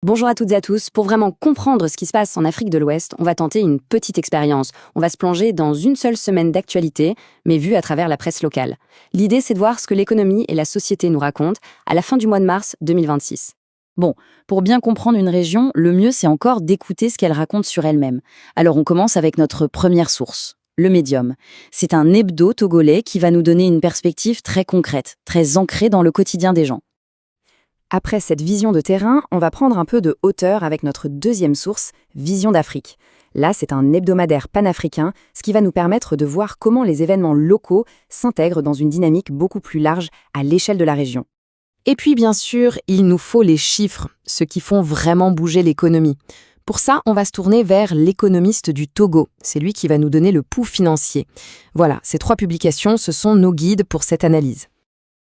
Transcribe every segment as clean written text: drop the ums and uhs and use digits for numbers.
Bonjour à toutes et à tous. Pour vraiment comprendre ce qui se passe en Afrique de l'Ouest, on va tenter une petite expérience. On va se plonger dans une seule semaine d'actualité, mais vue à travers la presse locale. L'idée, c'est de voir ce que l'économie et la société nous racontent à la fin du mois de mars 2026. Bon, pour bien comprendre une région, le mieux c'est encore d'écouter ce qu'elle raconte sur elle-même. Alors on commence avec notre première source, le Médium. C'est un hebdo togolais qui va nous donner une perspective très concrète, très ancrée dans le quotidien des gens. Après cette vision de terrain, on va prendre un peu de hauteur avec notre deuxième source, Vision d'Afrique. Là, c'est un hebdomadaire panafricain, ce qui va nous permettre de voir comment les événements locaux s'intègrent dans une dynamique beaucoup plus large à l'échelle de la région. Et puis bien sûr, il nous faut les chiffres, ceux qui font vraiment bouger l'économie. Pour ça, on va se tourner vers l'économiste du Togo. C'est lui qui va nous donner le pouls financier. Voilà, ces 3 publications, ce sont nos guides pour cette analyse.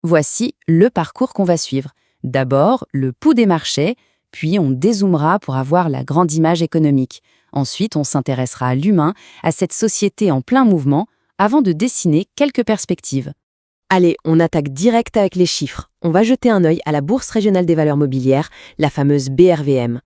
Voici le parcours qu'on va suivre. D'abord, le pouls des marchés, puis on dézoomera pour avoir la grande image économique. Ensuite, on s'intéressera à l'humain, à cette société en plein mouvement, avant de dessiner quelques perspectives. Allez, on attaque direct avec les chiffres. On va jeter un œil à la Bourse régionale des valeurs mobilières, la fameuse BRVM.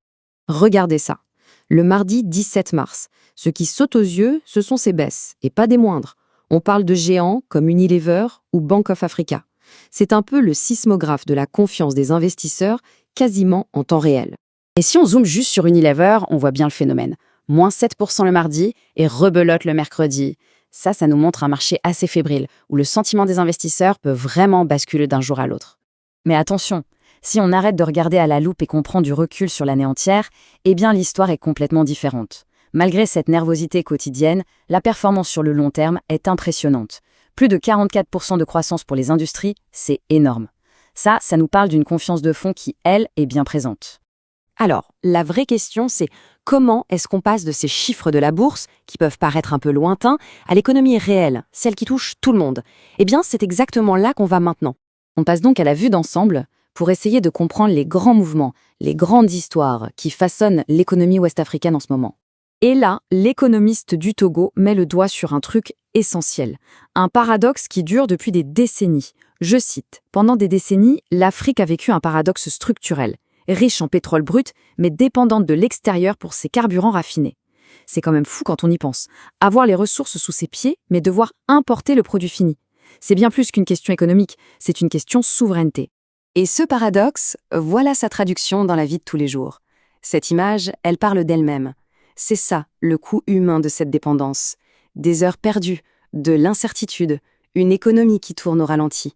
Regardez ça. Le mardi 17 mars. Ce qui saute aux yeux, ce sont ces baisses, et pas des moindres. On parle de géants comme Unilever ou Bank of Africa. C'est un peu le sismographe de la confiance des investisseurs, quasiment en temps réel. Et si on zoome juste sur Unilever, on voit bien le phénomène. Moins 7% le mardi et rebelote le mercredi. Ça nous montre un marché assez fébrile, où le sentiment des investisseurs peut vraiment basculer d'un jour à l'autre. Mais attention, si on arrête de regarder à la loupe et qu'on prend du recul sur l'année entière, eh bien l'histoire est complètement différente. Malgré cette nervosité quotidienne, la performance sur le long terme est impressionnante. Plus de 44% de croissance pour les industries, c'est énorme. Ça nous parle d'une confiance de fonds qui, elle, est bien présente. Alors, la vraie question, c'est comment est-ce qu'on passe de ces chiffres de la bourse, qui peuvent paraître un peu lointains, à l'économie réelle, celle qui touche tout le monde? Eh bien, c'est exactement là qu'on va maintenant. On passe donc à la vue d'ensemble pour essayer de comprendre les grands mouvements, les grandes histoires qui façonnent l'économie ouest-africaine en ce moment. Et là, l'économiste du Togo met le doigt sur un truc essentiel, un paradoxe qui dure depuis des décennies. Je cite, « Pendant des décennies, l'Afrique a vécu un paradoxe structurel, riche en pétrole brut, mais dépendante de l'extérieur pour ses carburants raffinés. C'est quand même fou quand on y pense. Avoir les ressources sous ses pieds, mais devoir importer le produit fini. C'est bien plus qu'une question économique, c'est une question souveraineté. » Et ce paradoxe, voilà sa traduction dans la vie de tous les jours. Cette image, elle parle d'elle-même. C'est ça, le coût humain de cette dépendance. Des heures perdues, de l'incertitude, une économie qui tourne au ralenti.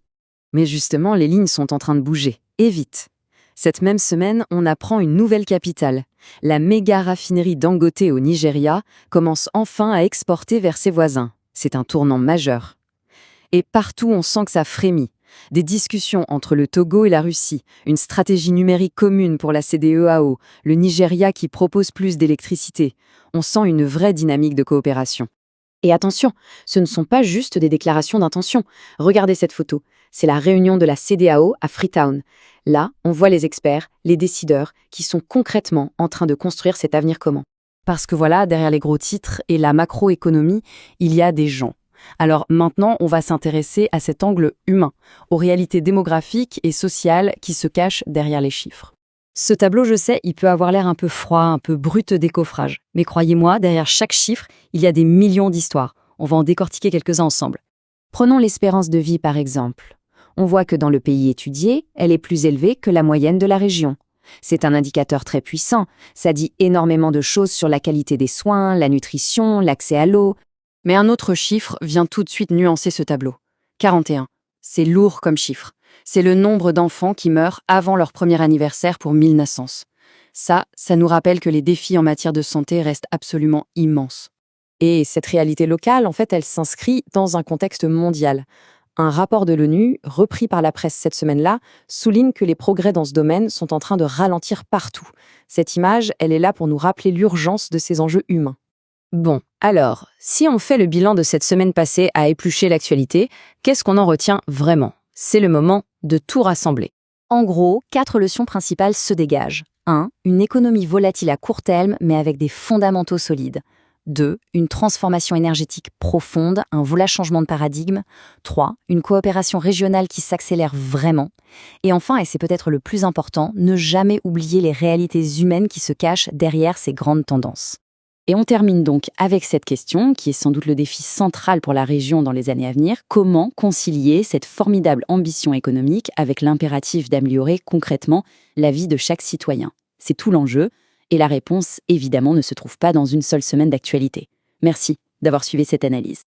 Mais justement, les lignes sont en train de bouger, et vite. Cette même semaine, on apprend une nouvelle capitale. La méga raffinerie Dangote au Nigeria commence enfin à exporter vers ses voisins. C'est un tournant majeur. Et partout, on sent que ça frémit. Des discussions entre le Togo et la Russie, une stratégie numérique commune pour la CEDEAO, le Nigeria qui propose plus d'électricité. On sent une vraie dynamique de coopération. Et attention, ce ne sont pas juste des déclarations d'intention. Regardez cette photo. C'est la réunion de la CEDEAO à Freetown. Là, on voit les experts, les décideurs, qui sont concrètement en train de construire cet avenir commun. Parce que voilà, derrière les gros titres et la macroéconomie, il y a des gens. Alors maintenant, on va s'intéresser à cet angle humain, aux réalités démographiques et sociales qui se cachent derrière les chiffres. Ce tableau, je sais, il peut avoir l'air un peu froid, un peu brut de décoffrage. Mais croyez-moi, derrière chaque chiffre, il y a des millions d'histoires. On va en décortiquer quelques-uns ensemble. Prenons l'espérance de vie par exemple. On voit que dans le pays étudié, elle est plus élevée que la moyenne de la région. C'est un indicateur très puissant. Ça dit énormément de choses sur la qualité des soins, la nutrition, l'accès à l'eau. Mais un autre chiffre vient tout de suite nuancer ce tableau. 41. C'est lourd comme chiffre. C'est le nombre d'enfants qui meurent avant leur premier anniversaire pour 1000 naissances. Ça nous rappelle que les défis en matière de santé restent absolument immenses. Et cette réalité locale, en fait, elle s'inscrit dans un contexte mondial. Un rapport de l'ONU, repris par la presse cette semaine-là, souligne que les progrès dans ce domaine sont en train de ralentir partout. Cette image, elle est là pour nous rappeler l'urgence de ces enjeux humains. Bon, alors, si on fait le bilan de cette semaine passée à éplucher l'actualité, qu'est-ce qu'on en retient vraiment? C'est le moment de tout rassembler. En gros, 4 leçons principales se dégagent. 1. Une économie volatile à court terme, mais avec des fondamentaux solides. 2. Une transformation énergétique profonde, un vrai changement de paradigme. 3. Une coopération régionale qui s'accélère vraiment. Et enfin, et c'est peut-être le plus important, ne jamais oublier les réalités humaines qui se cachent derrière ces grandes tendances. Et on termine donc avec cette question, qui est sans doute le défi central pour la région dans les années à venir. Comment concilier cette formidable ambition économique avec l'impératif d'améliorer concrètement la vie de chaque citoyen ? C'est tout l'enjeu. Et la réponse, évidemment, ne se trouve pas dans une seule semaine d'actualité. Merci d'avoir suivi cette analyse.